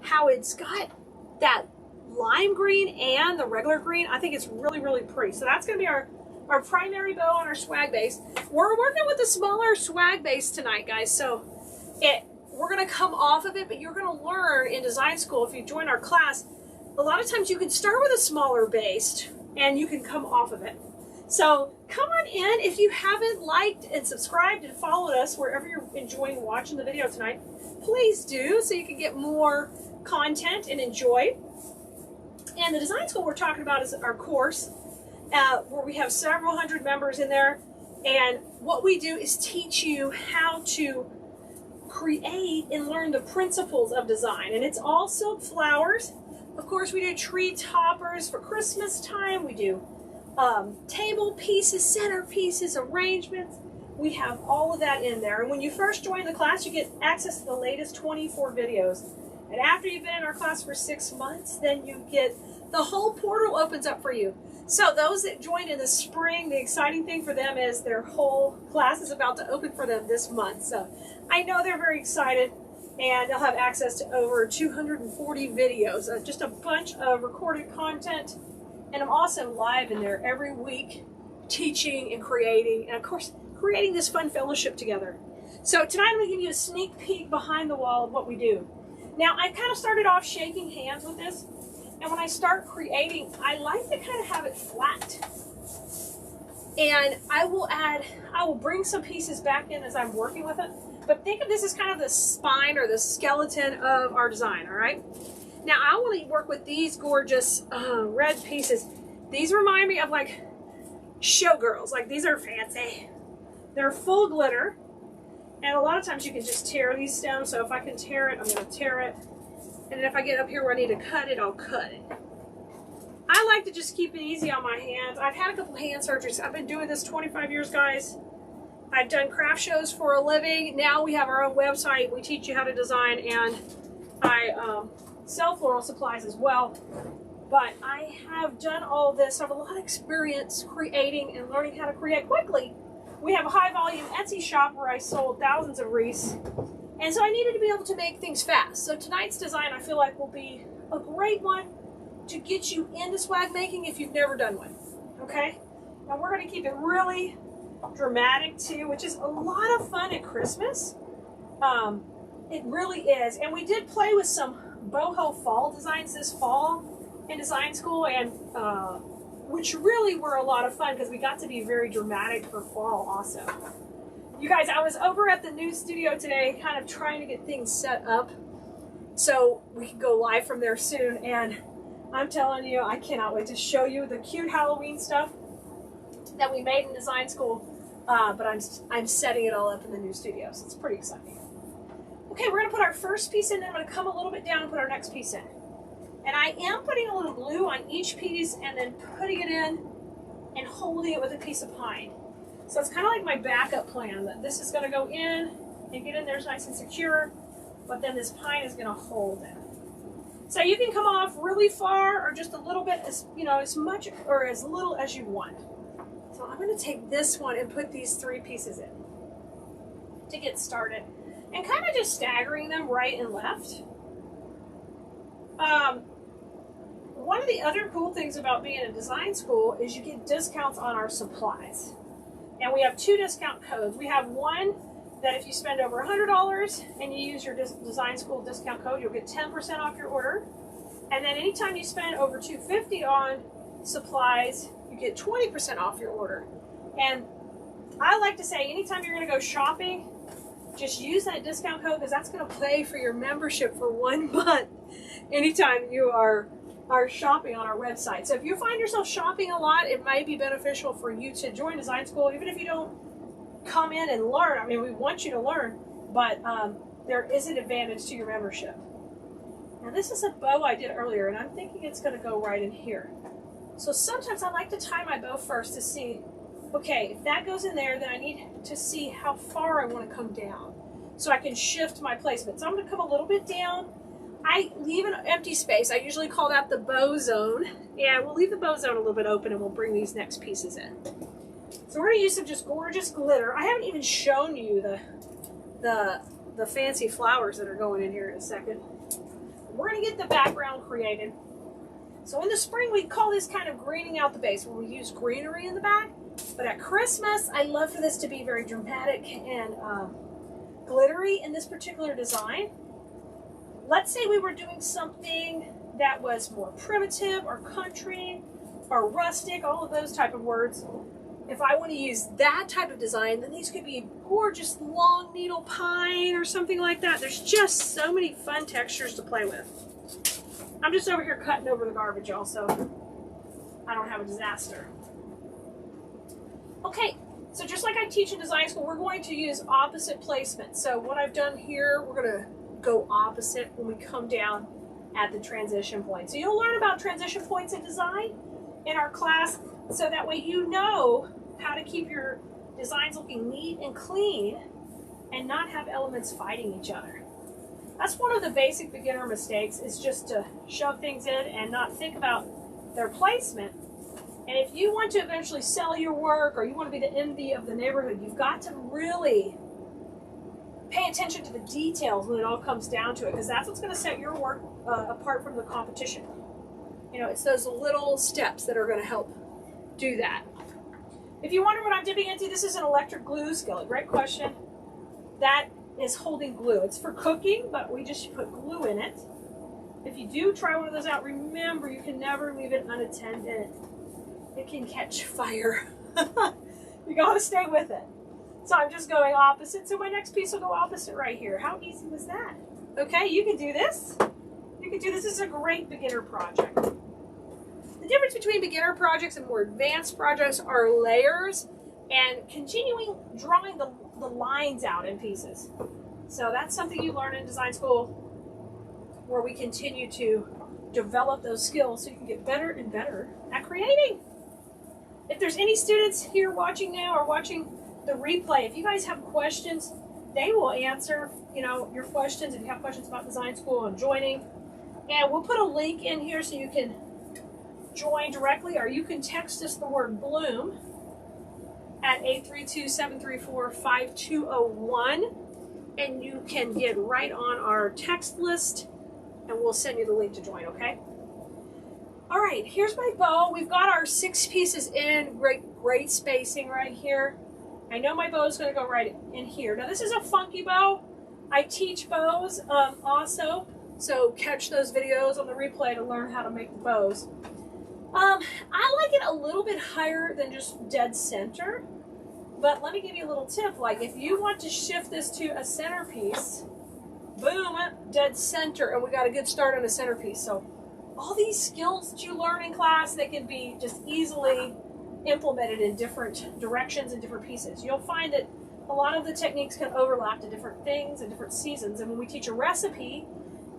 how it's got that lime green and the regular green. I think it's really, really pretty. So that's going to be our primary bow on our swag base. We're working with a smaller swag base tonight, guys. So we're going to come off of it, but you're going to learn in design school, if you join our class, a lot of times you can start with a smaller base and you can come off of it. So come on in. If you haven't liked and subscribed and followed us wherever you're enjoying watching the video tonight, please do, so you can get more content and enjoy. And the design school we're talking about is our course where we have several hundred members in there. And what we do is teach you how to create and learn the principles of design. And it's all silk flowers. Of course, we do tree toppers for Christmas time. We do table pieces, centerpieces, arrangements. We have all of that in there. And when you first join the class, you get access to the latest 24 videos. And after you've been in our class for 6 months, then you get the whole portal opens up for you. So those that joined in the spring, the exciting thing for them is their whole class is about to open for them this month. So I know they're very excited, and they'll have access to over 240 videos, just a bunch of recorded content. And I'm also live in there every week, teaching and creating, and of course, creating this fun fellowship together. So tonight I'm going to give you a sneak peek behind the wall of what we do. Now, I kind of started off shaking hands with this, and when I start creating, I like to kind of have it flat. And I will bring some pieces back in as I'm working with it. But think of this as kind of the spine or the skeleton of our design, all right? Now, I want to work with these gorgeous red pieces. These remind me of like showgirls. Like, these are fancy. They're full glitter. And a lot of times you can just tear these stems. So if I can tear it, I'm going to tear it. And then if I get up here where I need to cut it, I'll cut it. I like to just keep it easy on my hands. I've had a couple hand surgeries. I've been doing this 25 years, guys. I've done craft shows for a living. Now we have our own website. We teach you how to design, and I sell floral supplies as well. But I have done all this. I have a lot of experience creating and learning how to create quickly. We have a high volume Etsy shop where I sold thousands of wreaths. And so I needed to be able to make things fast. So tonight's design, I feel like, will be a great one to get you into swag making if you've never done one. Okay? Now we're going to keep it really dramatic too, which is a lot of fun at Christmas. It really is. And we did play with some boho fall designs this fall in design school, and which really were a lot of fun because we got to be very dramatic for fall also. You guys, I was over at the new studio today kind of trying to get things set up so we can go live from there soon, and I'm telling you, I cannot wait to show you the cute Halloween stuff that we made in design school, but I'm setting it all up in the new studio, so it's pretty exciting. Okay, we're going to put our first piece in, then I'm going to come a little bit down and put our next piece in. And I am putting a little glue on each piece and then putting it in and holding it with a piece of pine. So it's kind of like my backup plan, that this is going to go in and get in there nice and secure, but then this pine is going to hold it. So you can come off really far or just a little bit, as as much or as little as you want. So I'm going to take this one and put these 3 pieces in to get started, and kind of just staggering them right and left. One of the other cool things about being in design school is you get discounts on our supplies. And we have 2 discount codes. We have one that if you spend over $100 and you use your design school discount code, you'll get 10% off your order. And then anytime you spend over $250 on supplies, you get 20% off your order. And I like to say, anytime you're going to go shopping, just use that discount code, because that's going to pay for your membership for 1 month anytime you are shopping on our website. So if you find yourself shopping a lot, it might be beneficial for you to join design school, even if you don't come in and learn. I mean, we want you to learn, but there is an advantage to your membership. Now this is a bow I did earlier, and I'm thinking it's going to go right in here. So sometimes I like to tie my bow first to see, okay, if that goes in there, then I need to see how far I want to come down so I can shift my placement. So I'm going to come a little bit down. I leave an empty space. I usually call that the bow zone. And we'll leave the bow zone a little bit open, and we'll bring these next pieces in. So we're going to use some just gorgeous glitter. I haven't even shown you the fancy flowers that are going in here in a second. we're going to get the background created. So in the spring, we call this kind of greening out the base, where we use greenery in the back. But at Christmas, I love for this to be very dramatic and glittery in this particular design. Let's say we were doing something that was more primitive or country or rustic, all of those type of words. If I want to use that type of design, then these could be gorgeous long needle pine or something like that. There's just so many fun textures to play with. I'm just over here cutting over the garbage, y'all, so I don't have a disaster. Okay, so just like I teach in design school, we're going to use opposite placement. So what I've done here, we're going to go opposite when we come down at the transition point. So you'll learn about transition points in design in our class, so that way you know how to keep your designs looking neat and clean and not have elements fighting each other. That's one of the basic beginner mistakes, is just to shove things in and not think about their placement. And if you want to eventually sell your work, or you want to be the envy of the neighborhood, you've got to really pay attention to the details when it all comes down to it, because that's what's going to set your work apart from the competition. You know, it's those little steps that are going to help do that. If you wonder what I'm dipping into, this is an electric glue skillet. Great question. That is holding glue. It's for cooking, but we just put glue in it. If you do try one of those out, remember you can never leave it unattended. It can catch fire. You gotta stay with it. So I'm just going opposite. So my next piece will go opposite right here. How easy was that? Okay, you can do this. You can do this. This is a great beginner project. The difference between beginner projects and more advanced projects are layers and continuing drawing the lines out in pieces. So that's something you learn in design school, where we continue to develop those skills so you can get better and better at creating. If there's any students here watching now or watching the replay, if you guys have questions, they will answer, you know, your questions. If you have questions about design school and joining, and we'll put a link in here so you can join directly, or you can text us the word Bloom at 832-734-5201, and you can get right on our text list, and we'll send you the link to join, okay? All right, here's my bow. We've got our 6 pieces in, great spacing right here. I know my bow is going to go right in here. Now, this is a funky bow. I teach bows also, so catch those videos on the replay to learn how to make the bows. I like it a little bit higher than just dead center, but let me give you a little tip. Like, if you want to shift this to a centerpiece, boom, dead center, and we got a good start on a centerpiece. So all these skills that you learn in class, they can be just easily implemented in different directions and different pieces. You'll find that a lot of the techniques can overlap to different things and different seasons. And when we teach a recipe,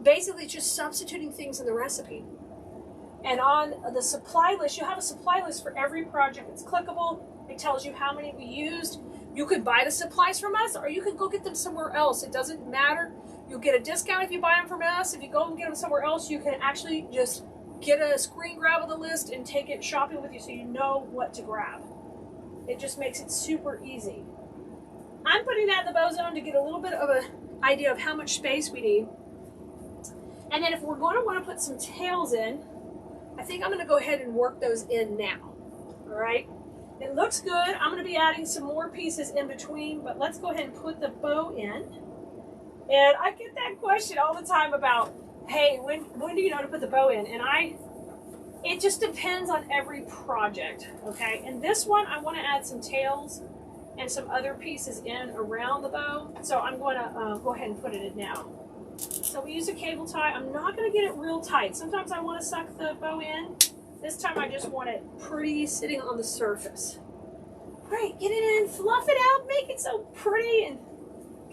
basically it's just substituting things in the recipe. And on the supply list, you'll have a supply list for every project. It's clickable. It tells you how many we used. You could buy the supplies from us, or you can go get them somewhere else. It doesn't matter. You'll get a discount if you buy them from us. If you go and get them somewhere else, you can actually just get a screen grab of the list and take it shopping with you so you know what to grab. It just makes it super easy. I'm putting that in the bow zone to get a little bit of an idea of how much space we need. And then if we're going to want to put some tails in, I think I'm going to go ahead and work those in now. All right. It looks good. I'm going to be adding some more pieces in between, but let's go ahead and put the bow in. And I get that question all the time about, hey, when do you know to put the bow in? And it just depends on every project, okay? And this one, I want to add some tails and some other pieces in around the bow. So I'm going to go ahead and put it in now. So we use a cable tie. I'm not going to get it real tight. Sometimes I want to suck the bow in. This time I just want it pretty sitting on the surface. All right, get it in, fluff it out, make it so pretty, and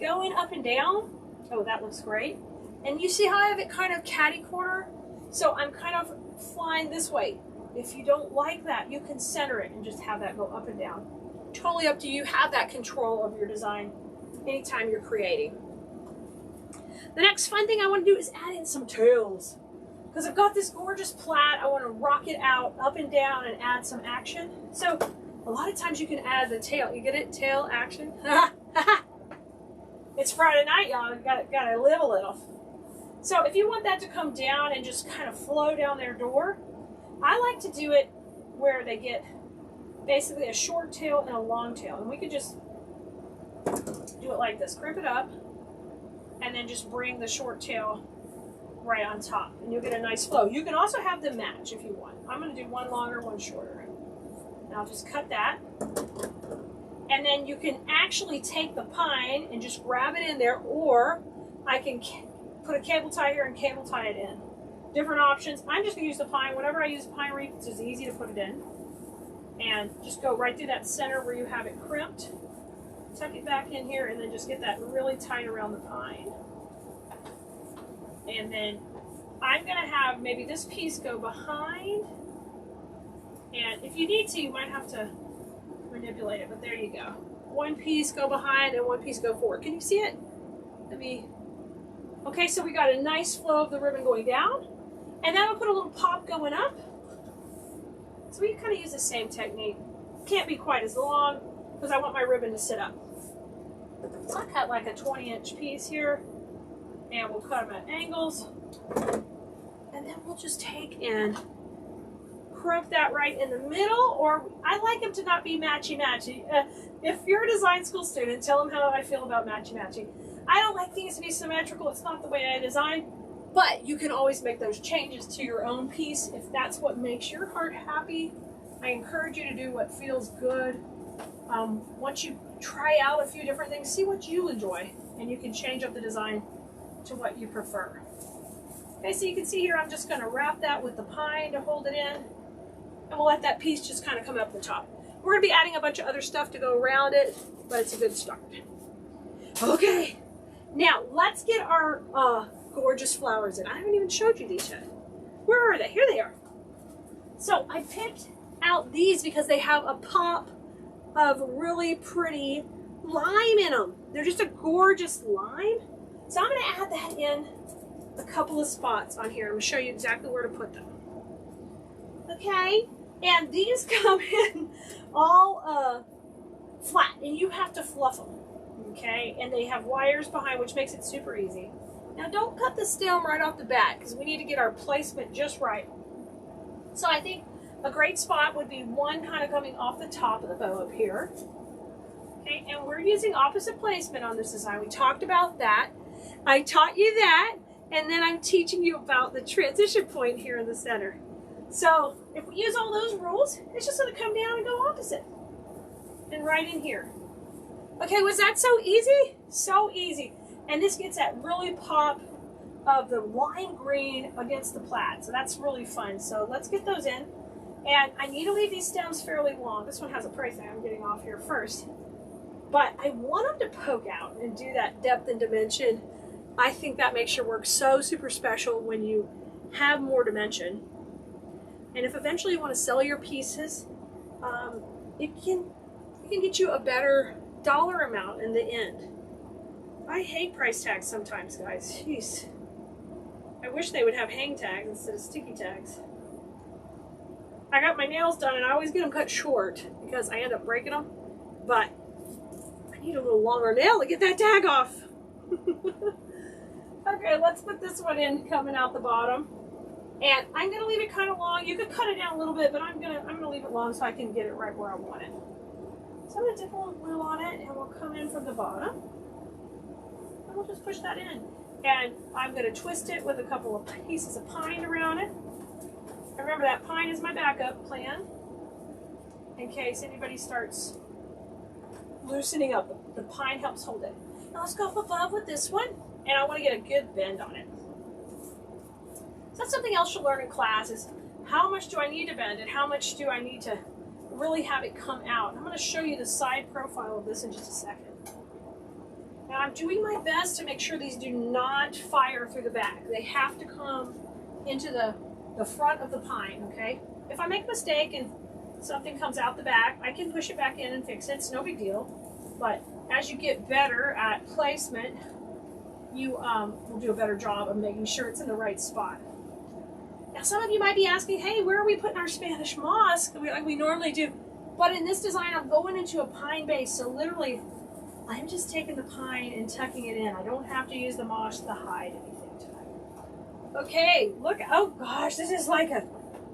going up and down. Oh, that looks great. And you see how I have it kind of catty corner? So I'm kind of flying this way. If you don't like that, you can center it and just have that go up and down. Totally up to you. Have that control of your design anytime you're creating. The next fun thing I want to do is add in some tails. Because I've got this gorgeous plaid, I want to rock it out up and down and add some action. So a lot of times you can add the tail. You get it? Tail action. It's Friday night, y'all. Gotta live a little. So if you want that to come down and just kind of flow down their door, I like to do it where they get basically a short tail and a long tail. And we could just do it like this, crimp it up, and then just bring the short tail right on top, and you'll get a nice flow. You can also have them match if you want. I'm going to do one longer, one shorter. And I'll just cut that. And then you can actually take the pine and just grab it in there, or I can put a cable tie here and cable tie it in. Different options. I'm just going to use the pine. Whenever I use pine reef, it's just easy to put it in. And just go right through that center where you have it crimped. Tuck it back in here, and then just get that really tight around the pine. And then I'm going to have maybe this piece go behind. And if you need to, you might have to manipulate it, but there you go. One piece go behind and one piece go forward. Can you see it? Okay, so we got a nice flow of the ribbon going down. And then I'll put a little pop going up. So we kind of use the same technique. Can't be quite as long because I want my ribbon to sit up. So I cut like a 20-inch piece here, and we'll cut them at angles. And then we'll just take and crimp that right in the middle, or I like them to not be matchy-matchy. If you're a design school student, tell them how I feel about matchy-matchy. I don't like things to be symmetrical. It's not the way I design, but you can always make those changes to your own piece if that's what makes your heart happy. I encourage you to do what feels good. Once you try out a few different things, see what you enjoy, and you can change up the design to what you prefer. Okay, so you can see here I'm just going to wrap that with the pine to hold it in, and we'll let that piece just kind of come up the top. We're going to be adding a bunch of other stuff to go around it, but it's a good start. Okay, now let's get our gorgeous flowers in. I haven't even showed you these yet. Where are they? Here they are. So I picked out these because they have a pop of really pretty lime in them. They're just a gorgeous lime. So I'm going to add that in a couple of spots on here. I'm going to show you exactly where to put them. Okay, and these come in all flat, and you have to fluff them. Okay, and they have wires behind, which makes it super easy. Now don't cut the stem right off the bat because we need to get our placement just right. So I think a great spot would be one kind of coming off the top of the bow up here. Okay, and we're using opposite placement on this design. We talked about that. I taught you that, and then I'm teaching you about the transition point here in the center. So if we use all those rules, it's just going to come down and go opposite. And right in here. Okay, was that so easy? So easy. And this gets that really pop of the lime green against the plaid. So that's really fun. So let's get those in. And I need to leave these stems fairly long. This one has a price tag I'm getting off here first. But I want them to poke out and do that depth and dimension. I think that makes your work so super special when you have more dimension. And if eventually you want to sell your pieces, it can get you a better dollar amount in the end. I hate price tags sometimes, guys. Jeez. I wish they would have hang tags instead of sticky tags. I got my nails done and I always get them cut short because I end up breaking them. But I need a little longer nail to get that tag off. Okay, let's put this one in coming out the bottom. And I'm gonna leave it kind of long. You could cut it down a little bit, but I'm gonna leave it long so I can get it right where I want it. So I'm gonna dip a little glue on it and we'll come in from the bottom. And we'll just push that in. And I'm gonna twist it with a couple of pieces of pine around it. Remember that pine is my backup plan in case anybody starts loosening up. The pine helps hold it. Now let's go up above with this one, and I want to get a good bend on it. So that's something else you'll learn in class is how much do I need to bend and how much do I need to really have it come out. I'm going to show you the side profile of this in just a second. Now I'm doing my best to make sure these do not fire through the back. They have to come into the front of the pine, okay? If I make a mistake and something comes out the back, I can push it back in and fix it. It's no big deal. But as you get better at placement, you will do a better job of making sure it's in the right spot. Now some of you might be asking, hey, where are we putting our Spanish moss like we normally do? But in this design, I'm going into a pine base, so literally I'm just taking the pine and tucking it in. I don't have to use the moss to hide anything tonight. Okay, look, oh gosh, this is like a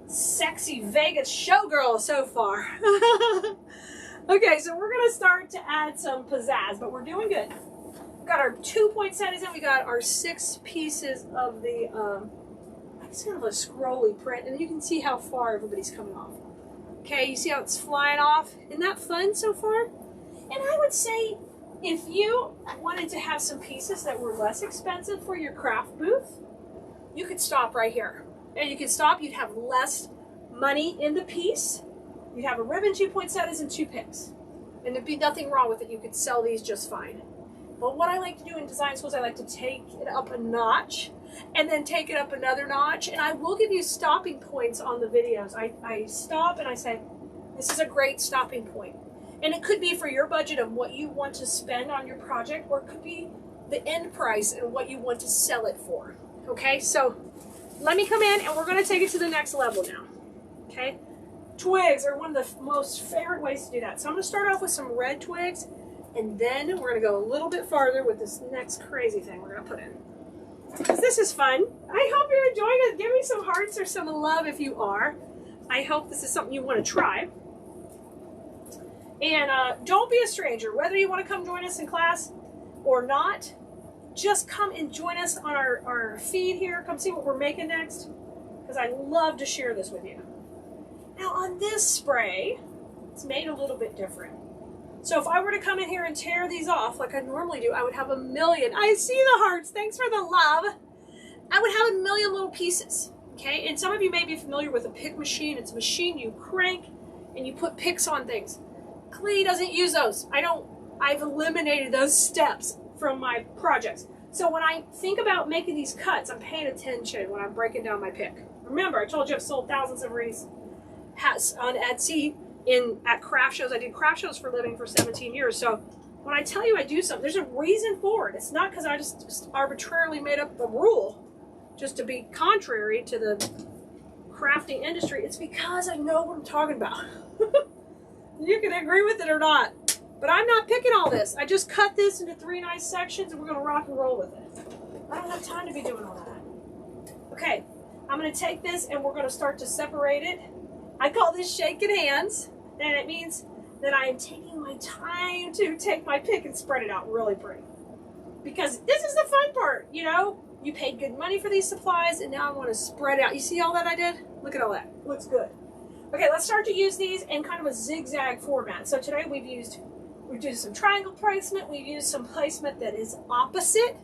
sexy Vegas showgirl so far. Okay, so we're gonna start to add some pizzazz, but we're doing good. We've got our 2-point settings in, we got our 6 pieces of the, it's kind of a scrolly print, and you can see how far everybody's coming off. Okay, you see how it's flying off? Isn't that fun so far? And I would say, if you wanted to have some pieces that were less expensive for your craft booth, you could stop right here. And you could stop, you'd have less money in the piece. You'd have a ribbon 2-point set and 2 picks. And there'd be nothing wrong with it. You could sell these just fine. But what I like to do in design schools, I like to take it up a notch and then take it up another notch. And I will give you stopping points on the videos. I stop and I say, this is a great stopping point. And it could be for your budget of what you want to spend on your project, or it could be the end price and what you want to sell it for. Okay, so let me come in and we're going to take it to the next level now. Okay, twigs are one of the most favorite ways to do that. So I'm going to start off with some red twigs, and then we're going to go a little bit farther with this next crazy thing we're going to put in. Because this is fun. I hope you're enjoying it. Give me some hearts or some love if you are. I hope this is something you want to try. And don't be a stranger. Whether you want to come join us in class or not, just come and join us on our feed here. Come see what we're making next, because I love to share this with you. Now on this spray, it's made a little bit different. So if I were to come in here and tear these off like I normally do, I would have a million. I see the hearts. Thanks for the love. I would have a million little pieces. Okay, and some of you may be familiar with a pick machine. It's a machine you crank and you put picks on things. Clee doesn't use those. I've eliminated those steps from my projects. So when I think about making these cuts, I'm paying attention when I'm breaking down my pick. Remember, I told you I've sold thousands of wreaths on Etsy, at craft shows. I did craft shows for a living for 17 years. So when I tell you I do something, there's a reason for it. It's not because I just arbitrarily made up a rule just to be contrary to the crafting industry. It's because I know what I'm talking about. You can agree with it or not. But I'm not picking all this. I just cut this into 3 nice sections and we're going to rock and roll with it. I don't have time to be doing all that. Okay, I'm going to take this and we're going to start to separate it. I call this shaking hands, and it means that I am taking my time to take my pick and spread it out really pretty. Because this is the fun part, you know? You paid good money for these supplies and now I want to spread it out. You see all that I did? Look at all that. Looks good. Okay, let's start to use these in kind of a zigzag format. So today we've used some triangle placement. We've used some placement that is opposite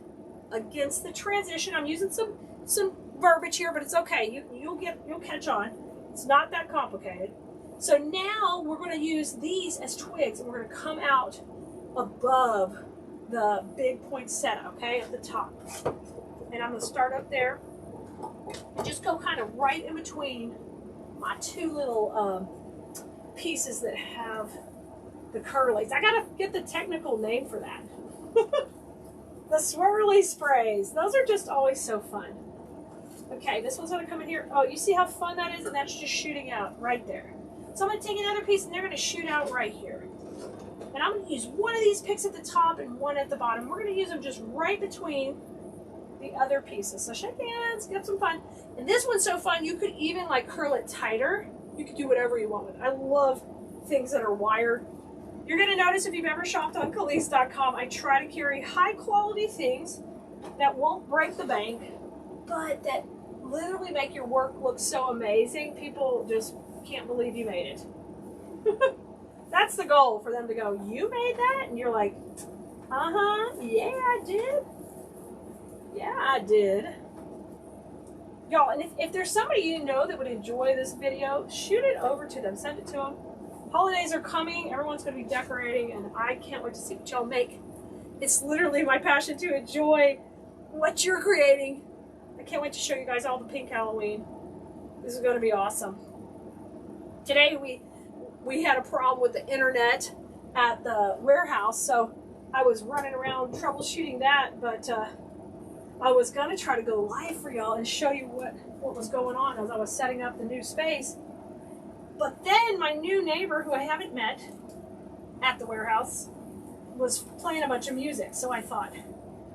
against the transition. I'm using some verbiage here, but it's okay. You'll catch on. It's not that complicated. So now we're going to use these as twigs, and we're going to come out above the big poinsettia, okay, at the top. And I'm going to start up there and just go kind of right in between my 2 little pieces that have the curlies. I gotta get the technical name for that. The swirly sprays. Those are just always so fun. Okay, this one's gonna come in here. Oh, you see how fun that is? And that's just shooting out right there. So I'm gonna take another piece and they're gonna shoot out right here. And I'm gonna use one of these picks at the top and one at the bottom. We're gonna use them just right between the other pieces. So shake hands, get some fun. And this one's so fun, you could even like curl it tighter. You could do whatever you want with it. I love things that are wired. You're going to notice if you've ever shopped on Khalees.com, I try to carry high quality things that won't break the bank, but that literally make your work look so amazing. People just can't believe you made it. That's the goal, for them to go, you made that? And you're like, yeah, I did. Yeah, I did. Y'all, and if there's somebody you know that would enjoy this video, shoot it over to them. Send it to them. Holidays are coming. Everyone's going to be decorating, and I can't wait to see what y'all make. It's literally my passion to enjoy what you're creating. I can't wait to show you guys all the pink Halloween. This is going to be awesome. Today we had a problem with the internet at the warehouse, so I was running around troubleshooting that, but I was going to try to go live for y'all and show you what was going on as I was setting up the new space. But then my new neighbor, who I haven't met at the warehouse, was playing a bunch of music. So I thought,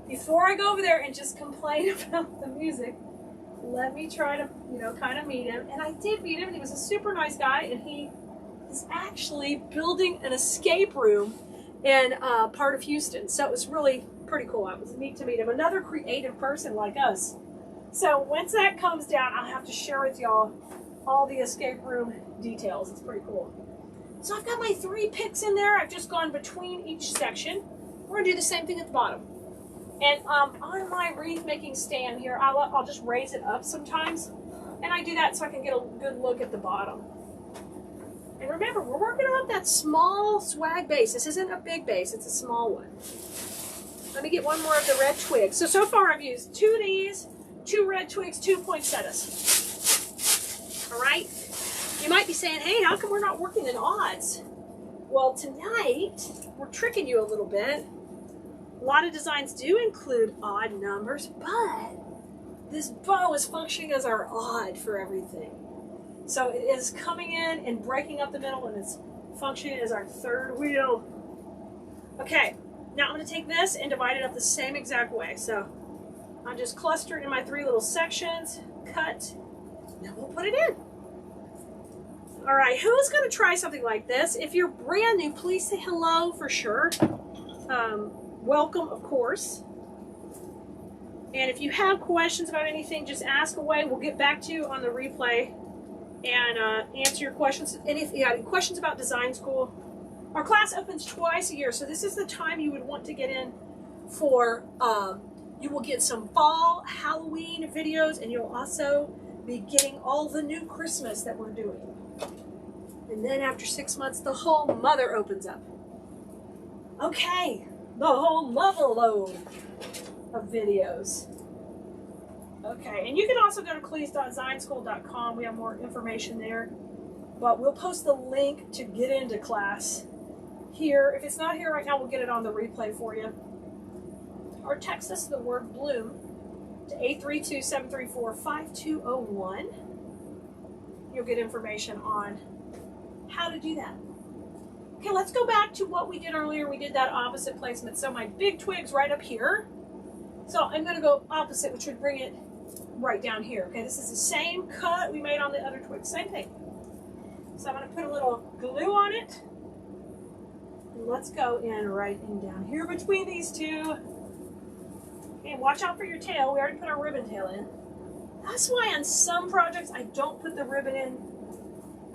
before I go over there and just complain about the music, let me try to, you know, kind of meet him. And I did meet him, and he was a super nice guy, and he is actually building an escape room in part of Houston. So it was really pretty cool. It was neat to meet him. Another creative person like us. So once that comes down, I'll have to share with y'all all the escape room details. It's pretty cool. So I've got my 3 picks in there. I've just gone between each section. We're gonna do the same thing at the bottom. And on my wreath making stand here, I'll just raise it up sometimes. And I do that so I can get a good look at the bottom. And remember, we're working on that small swag base. This isn't a big base, it's a small one. Let me get one more of the red twigs. So far I've used 2 of these, 2 red twigs, 2 poinsettias. All right? You might be saying, hey, how come we're not working in odds? Well, tonight, we're tricking you a little bit. A lot of designs do include odd numbers, but this bow is functioning as our odd for everything. So it is coming in and breaking up the middle, and it's functioning as our 3rd wheel. Okay, now I'm going to take this and divide it up the same exact way. So I'm just clustered in my 3 little sections, cut, now we'll put it in. All right, who's going to try something like this? If you're brand new, please say hello for sure. Welcome, of course. And if you have questions about anything, just ask away. We'll get back to you on the replay and answer your questions. And if you have any questions about design school, our class opens twice a year, so this is the time you would want to get in for, you will get some fall, Halloween videos, and you'll also be getting all the new Christmas that we're doing. And then after 6 months, the whole mother opens up. Okay, the whole mother load of videos. Okay, and you can also go to cleese.designschool.com. We have more information there. But we'll post the link to get into class here. If it's not here right now, we'll get it on the replay for you. Or text us the word bloom to 832-734-5201. You'll get information on how to do that. Okay, let's go back to what we did earlier. We did that opposite placement. So my big twig's right up here. So I'm going to go opposite, which would bring it right down here. Okay, this is the same cut we made on the other twig. Same thing. So I'm going to put a little glue on it. And let's go in right in down here between these 2. Okay, watch out for your tail. We already put our ribbon tail in. That's why on some projects I don't put the ribbon in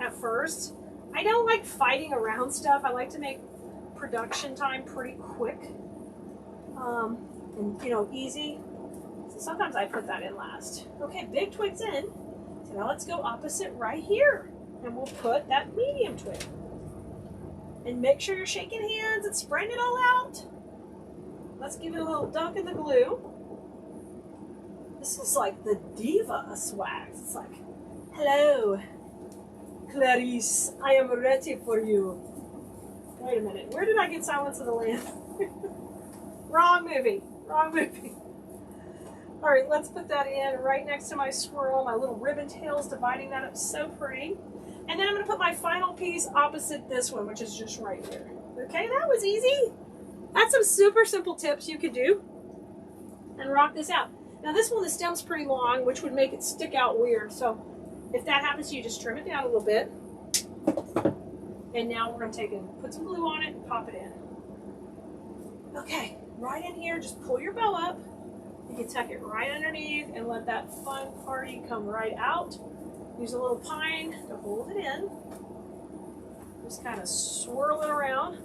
at first. I don't like fighting around stuff. I like to make production time pretty quick and, you know, easy. So sometimes I put that in last. Okay, big twig's in. So now let's go opposite right here. And we'll put that medium twig. And make sure you're shaking hands and spreading it all out. Let's give it a little dunk in the glue. This is like the diva swags. It's like, hello, Clarice, I am ready for you. Wait a minute, where did I get Silence of the Lambs? Wrong movie, wrong movie. All right, let's put that in right next to my squirrel. My little ribbon tails, dividing that up so pretty. And then I'm gonna put my final piece opposite this one, which is just right here. Okay, that was easy. That's some super simple tips you could do and rock this out. Now this one, the stem's pretty long, which would make it stick out weird. So if that happens to you, just trim it down a little bit. And now we're gonna take and put some glue on it and pop it in. Okay, right in here, just pull your bow up. You can tuck it right underneath and let that fun party come right out. Use a little pine to hold it in. Just kind of swirl it around.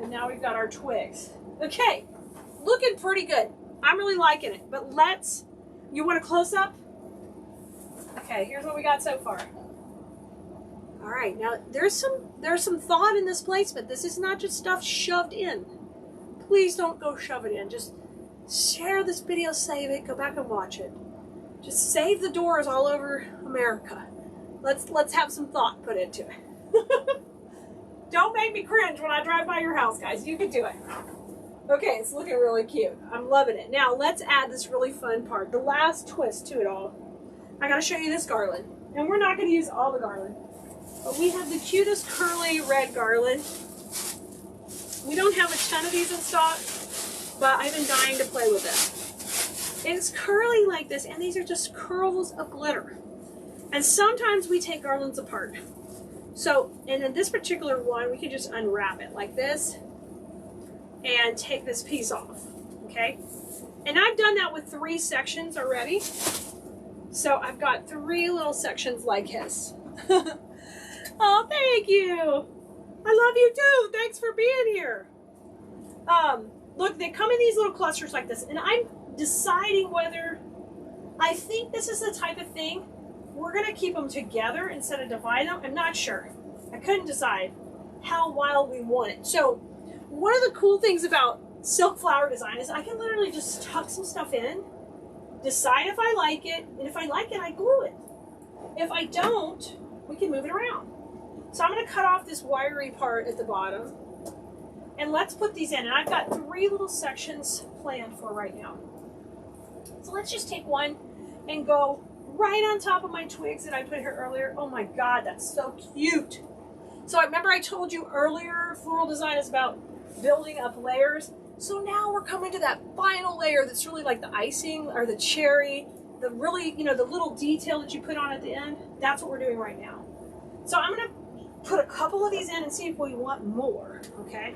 And now we've got our twigs. Okay, looking pretty good. I'm really liking it, but you want a close up? Okay, here's what we got so far. All right, now there's some thought in this placement. This is not just stuff shoved in. Please don't go shove it in. Just share this video, save it, go back and watch it. Just save the doors all over America. Let's have some thought put into it. Don't make me cringe when I drive by your house, guys. You can do it. Okay, it's looking really cute. I'm loving it. Now let's add this really fun part, the last twist to it all. I gotta show you this garland. And we're not gonna use all the garland, but we have the cutest curly red garland. We don't have a ton of these in stock, but I've been dying to play with it. it's curly like this, and these are just curls of glitter. And sometimes we take garlands apart. So, and in this particular one, we can just unwrap it like this and take this piece off, okay? And I've done that with 3 sections already. So I've got 3 little sections like this. Oh, thank you. I love you too. Thanks for being here. Look, they come in these little clusters like this, and I'm deciding whether I think this is the type of thing we're going to keep them together instead of divide them. I'm not sure. I couldn't decide how wild we want it. So one of the cool things about silk flower design is I can literally just tuck some stuff in, decide if I like it, and if I like it, I glue it. If I don't, we can move it around. So I'm going to cut off this wiry part at the bottom, and let's put these in. And I've got 3 little sections planned for right now. So let's just take one and go right on top of my twigs that I put here earlier. Oh my God, that's so cute. So I remember I told you earlier, floral design is about building up layers. So now we're coming to that final layer that's really like the icing or the cherry, the really, you know, the little detail that you put on at the end. That's what we're doing right now. So I'm going to put a couple of these in and see if we want more, okay?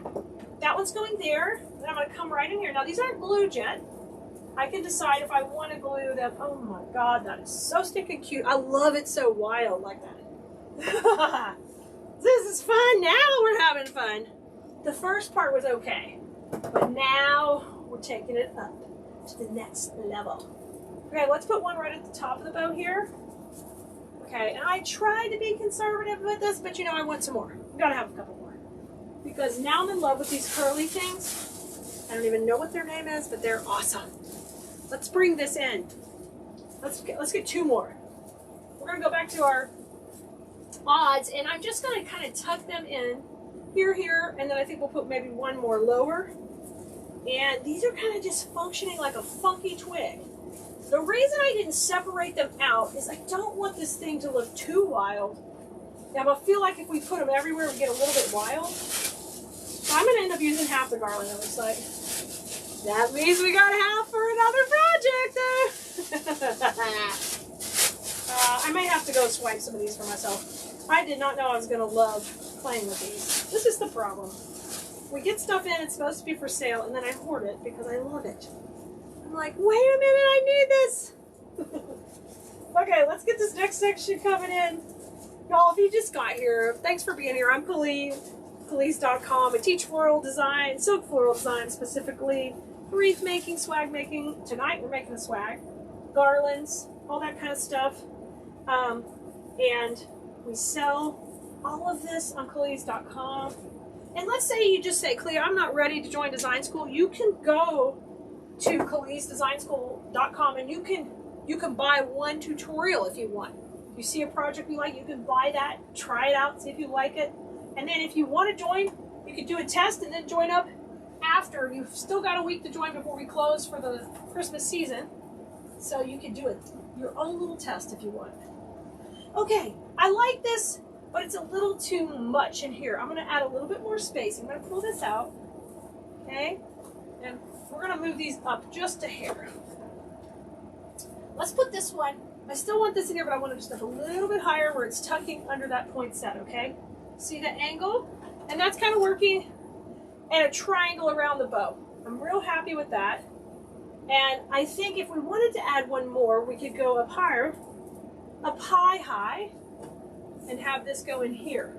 That one's going there. Then I'm going to come right in here. Now these aren't glued yet. I can decide if I want to glue them. Oh my God, that is so stinking cute. I love it so wild like that. This is fun. Now we're having fun. The first part was okay, but now we're taking it up to the next level. Okay, let's put one right at the top of the bow here. Okay, and I tried to be conservative with this, but you know, I want some more. We gotta have a couple more. Because now I'm in love with these curly things. I don't even know what their name is, but they're awesome. Let's bring this in. Let's get 2 more. We're gonna go back to our odds, and I'm just gonna kind of tuck them in here, and then I think we'll put maybe 1 more lower. And these are kind of just functioning like a funky twig. The reason I didn't separate them out is I don't want this thing to look too wild. Now, I feel like if we put them everywhere, we get a little bit wild. So I'm gonna end up using half the garland, it looks like. That means we got half for another project. I may have to go swipe some of these for myself. I did not know I was going to love playing with these. This is the problem. We get stuff in, it's supposed to be for sale, and then I hoard it because I love it. I'm like, wait a minute, I need this. Okay, let's get this next section coming in. Y'all, if you just got here, thanks for being here. I'm Khalees, Khalees.com. I teach floral design, silk floral design specifically, wreath making, swag making. Tonight we're making a swag, garlands, all that kind of stuff. And we sell all of this on Khalees.com. And let's say you just say, Clea, I'm not ready to join design school. You can go to KhaleesDesignSchool.com and you can buy 1 tutorial if you want. If you see a project you like, you can buy that, try it out, see if you like it. And then if you want to join, you can do a test and then join up after. You've still got a week to join before we close for the Christmas season. So you can do it, your own little test if you want. Okay, I like this, but it's a little too much in here. I'm going to add a little bit more space. I'm going to pull this out, okay? And we're going to move these up just a hair. Let's put this one. I still want this in here, but I want it just up a little bit higher where it's tucking under that poinsettia, okay? See the angle? And that's kind of working and a triangle around the bow. I'm real happy with that. And I think if we wanted to add 1 more, we could go up higher, up high, and have this go in here.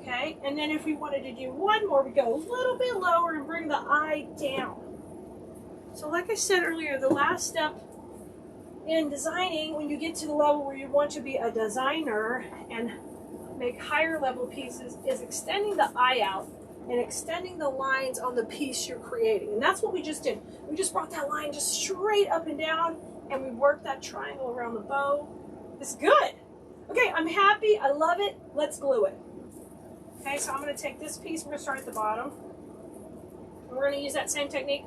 Okay? And then if we wanted to do 1 more, we go a little bit lower and bring the eye down. So like I said earlier, the last step in designing, when you get to the level where you want to be a designer and make higher level pieces, is extending the eye out and extending the lines on the piece you're creating. And that's what we just did. We just brought that line just straight up and down, and we worked that triangle around the bow. It's good. Okay, I'm happy. I love it. Let's glue it. Okay, so I'm going to take this piece. We're going to start at the bottom. We're going to use that same technique.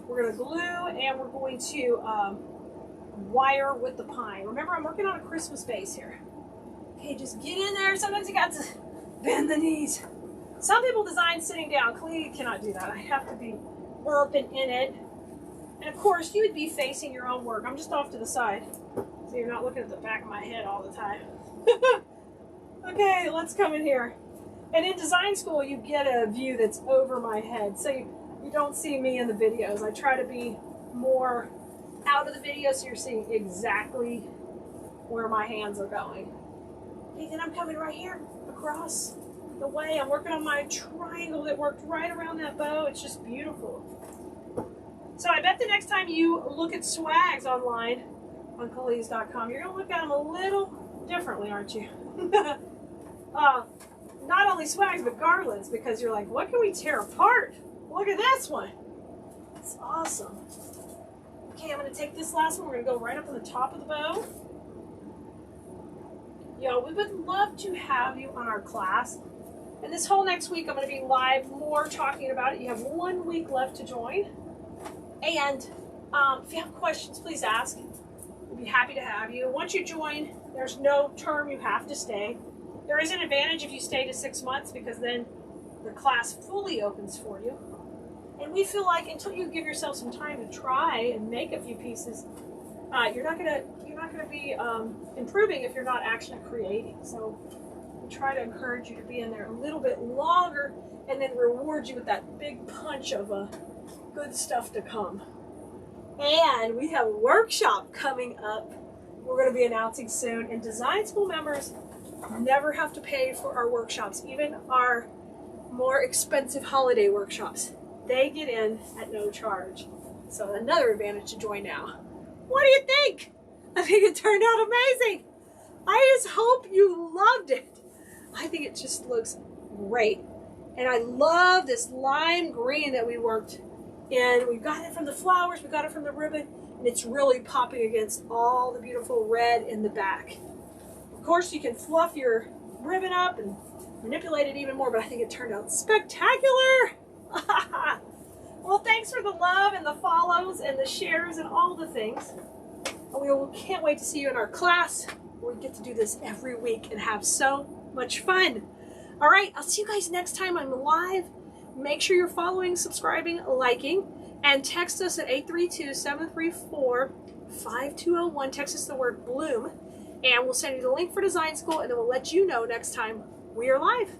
We're going to glue, and we're going to wire with the pine. Remember, I'm working on a Christmas base here. Okay, just get in there. Sometimes you got to bend the knees. Some people design sitting down. Clea cannot do that. I have to be up and in it. And of course, you would be facing your own work. I'm just off to the side, so you're not looking at the back of my head all the time. Okay, let's come in here. And in design school, you get a view that's over my head, so you don't see me in the videos. I try to be more out of the video so you're seeing exactly where my hands are going. Okay, then I'm coming right here across the way. I'm working on my triangle that worked right around that bow. It's just beautiful. So I bet the next time you look at swags online on Calise.com, you're going to look at them a little differently, aren't you? Not only swags, but garlands, because you're like, what can we tear apart? Look at this one. It's awesome. Okay, I'm going to take this last one. We're going to go right up on the top of the bow. Yo, we would love to have you on our class. And this whole next week, I'm going to be live more talking about it. You have 1 week left to join. And if you have questions, please ask. We'd be happy to have you. Once you join, there's no term you have to stay. There is an advantage if you stay to 6 months, because then the class fully opens for you. And we feel like until you give yourself some time to try and make a few pieces, you're not gonna be improving if you're not actually creating. So we try to encourage you to be in there a little bit longer, and then reward you with that big punch of good stuff to come. And we have a workshop coming up. We're going to be announcing soon. And design school members never have to pay for our workshops, even our more expensive holiday workshops. They get in at no charge. So another advantage to join now. What do you think? I think it turned out amazing. I just hope you loved it. I think it just looks great. And I love this lime green that we worked in. We got it from the flowers, we got it from the ribbon, and it's really popping against all the beautiful red in the back. Of course, you can fluff your ribbon up and manipulate it even more, but I think it turned out spectacular. Well, thanks for the love and the follows and the shares and all the things. We can't wait to see you in our class. We get to do this every week and have so much fun. All right, I'll see you guys next time I'm live. Make sure you're following, subscribing, liking, and text us at 832-734-5201. Text us the word Bloom, and we'll send you the link for design school, and then we'll let you know next time we are live.